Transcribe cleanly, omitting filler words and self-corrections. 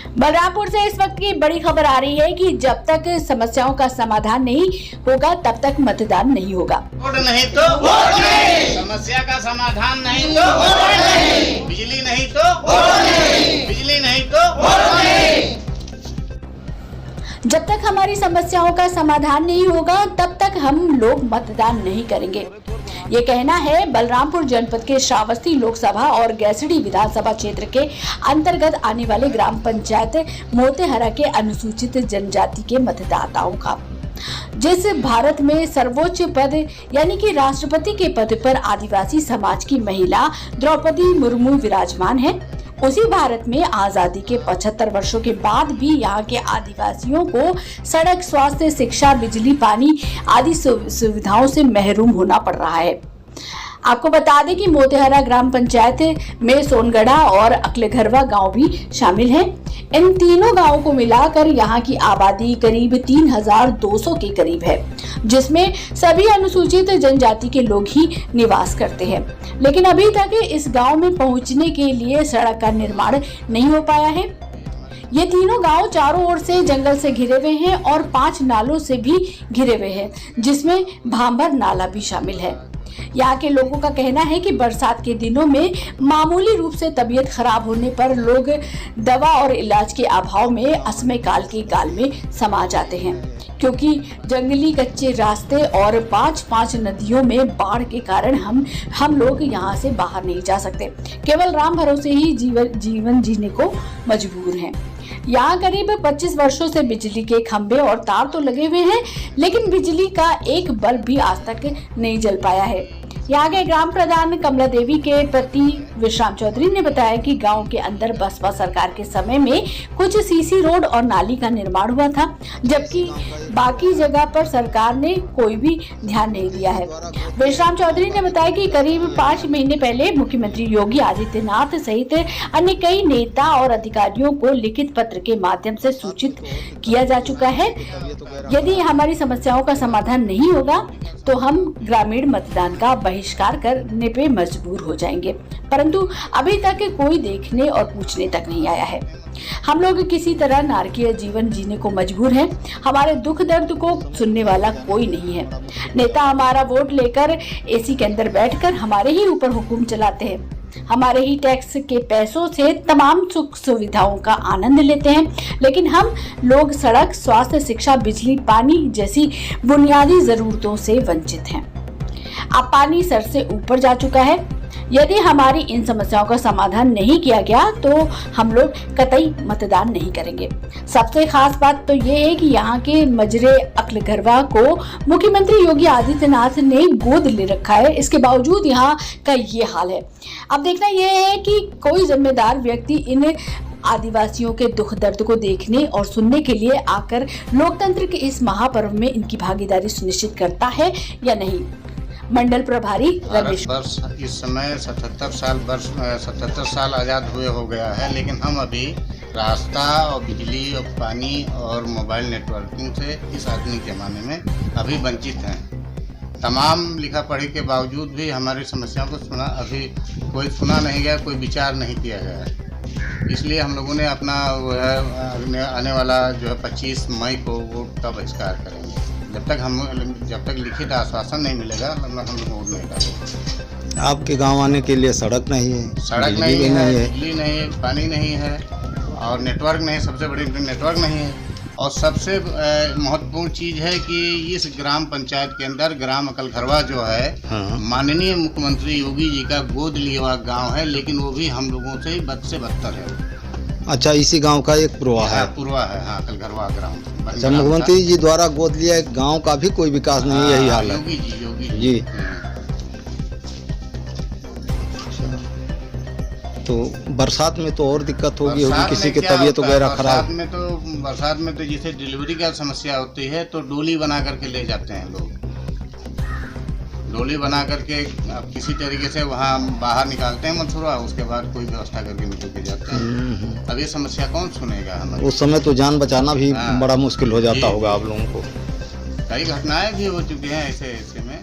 बलरामपुर से इस वक्त की बड़ी खबर आ रही है कि जब तक समस्याओं का समाधान नहीं होगा तब तक मतदान नहीं होगा। वोट नहीं तो वोट नहीं, समस्या का समाधान नहीं तो वोट नहीं, बिजली नहीं तो वोट नहीं, बिजली नहीं तो वोट नहीं। जब तक हमारी समस्याओं का समाधान नहीं होगा तब तक हम लोग मतदान नहीं करेंगे। ये कहना है बलरामपुर जनपद के श्रावस्ती लोकसभा और गैसडी विधानसभा क्षेत्र के अंतर्गत आने वाले ग्राम पंचायत मोतेहरा के अनुसूचित जनजाति के मतदाताओं का। जिस भारत में सर्वोच्च पद यानी कि राष्ट्रपति के पद पर आदिवासी समाज की महिला द्रौपदी मुर्मू विराजमान है, उसी भारत में आजादी के 75 वर्षों के बाद भी यहाँ के आदिवासियों को सड़क, स्वास्थ्य, शिक्षा, बिजली, पानी आदि सुविधाओं से महरूम होना पड़ रहा है। आपको बता दें कि मोतेहरा ग्राम पंचायत में सोनगढ़ा और अकलेघरवा गांव भी शामिल हैं। इन तीनों गांवों को मिलाकर यहाँ की आबादी करीब 3200 के करीब है, जिसमें सभी अनुसूचित जनजाति के लोग ही निवास करते हैं। लेकिन अभी तक इस गांव में पहुंचने के लिए सड़क का निर्माण नहीं हो पाया है। ये तीनों गांव चारों ओर से जंगल से घिरे हुए हैं और 5 नालों से भी घिरे हुए हैं, जिसमें भांबर नाला भी शामिल है। यहाँ के लोगों का कहना है कि बरसात के दिनों में मामूली रूप से तबीयत खराब होने पर लोग दवा और इलाज के अभाव में असमय काल के गाल में समा जाते हैं, क्योंकि जंगली कच्चे रास्ते और 5 नदियों में बाढ़ के कारण हम लोग यहाँ से बाहर नहीं जा सकते। केवल राम भरोसे ही जीवन जीने को मजबूर हैं। यहाँ करीब 25 वर्षों से बिजली के खंभे और तार तो लगे हुए हैं, लेकिन बिजली का एक बल्ब भी आज तक नहीं जल पाया है। यहाँ के ग्राम प्रधान कमला देवी के पति विश्राम चौधरी ने बताया कि गांव के अंदर बसपा सरकार के समय में कुछ सीसी रोड और नाली का निर्माण हुआ था, जबकि बाकी जगह पर सरकार ने कोई भी ध्यान नहीं दिया है। विश्राम चौधरी ने बताया कि करीब 5 महीने पहले मुख्यमंत्री योगी आदित्यनाथ सहित अन्य कई नेता और अधिकारियों को लिखित पत्र के माध्यम से सूचित किया जा चुका है। यदि हमारी समस्याओं का समाधान नहीं होगा तो हम ग्रामीण मतदान का बहिष्कार करने पे मजबूर हो जाएंगे, परंतु अभी तक कोई देखने और पूछने तक नहीं आया है। हम लोग किसी तरह नारकीय जीवन जीने को मजबूर हैं। हमारे दुख दर्द को सुनने वाला कोई नहीं है। नेता हमारा वोट लेकर एसी के अंदर बैठकर हमारे ही ऊपर हुक्म चलाते हैं, हमारे ही टैक्स के पैसों से तमाम सुख सुविधाओं का आनंद लेते हैं, लेकिन हम लोग सड़क, स्वास्थ्य, शिक्षा, बिजली, पानी जैसी बुनियादी जरूरतों से वंचित हैं। अब पानी सर से ऊपर जा चुका है। यदि हमारी इन समस्याओं का समाधान नहीं किया गया तो हम लोग कतई मतदान नहीं करेंगे। सबसे खास बात तो ये है कि यहाँ के मजरे अकलेघरवा को मुख्यमंत्री योगी आदित्यनाथ ने गोद ले रखा है, इसके बावजूद यहाँ का ये हाल है। अब देखना यह है कि कोई जिम्मेदार व्यक्ति इन आदिवासियों के दुख दर्द को देखने और सुनने के लिए आकर लोकतंत्र के इस महापर्व में इनकी भागीदारी सुनिश्चित करता है या नहीं। मंडल प्रभारी रमेश, इस समय 77 साल आजाद हुए हो गया है, लेकिन हम अभी रास्ता और बिजली और पानी और मोबाइल नेटवर्किंग से इस आधुनिक जमाने में अभी वंचित हैं। तमाम लिखा पढ़ी के बावजूद भी हमारी समस्याओं को अभी कोई सुना नहीं गया, कोई विचार नहीं किया गया है। इसलिए हम लोगों ने अपना आने वाला जो है 25 मई को वोट का बहिष्कार करेंगे। जब तक लिखित आश्वासन नहीं मिलेगा हम लोग वोट नहीं करेंगे। आपके गांव आने के लिए सड़क नहीं है, सड़क नहीं है, बिजली नहीं है, पानी नहीं है और नेटवर्क नहीं, सबसे बड़ी नेटवर्क नहीं है। और सबसे महत्वपूर्ण चीज़ है कि इस ग्राम पंचायत के अंदर ग्राम अकलेघरवा जो है, माननीय मुख्यमंत्री योगी जी का गोद लिया हुआ गाँव है, लेकिन वो भी हम लोगों से बद से बदतर है। अच्छा, इसी गांव का एक पूर्वा है। हाँ, अकलेघरवा ग्राम। अच्छा, मुख्यमंत्री जी द्वारा गोद लिया एक गांव का भी कोई विकास नहीं, यही हाल है। योगी जी। तो बरसात में तो और दिक्कत होगी किसी की तबीयत वगैरह खराब। बरसात में तो जैसे डिलीवरी का समस्या होती है तो डोली बना करके ले जाते हैं लोग। डोली बना करके किसी तरीके से वहाँ बाहर निकालते हैं मथुरा, उसके बाद कोई व्यवस्था करके निकल के जाते हैं। अब ये समस्या कौन सुनेगा हमारी? उस समय तो जान बचाना भी बड़ा मुश्किल हो जाता होगा आप लोगों को। कई घटनाएं भी हो चुकी हैं ऐसे में।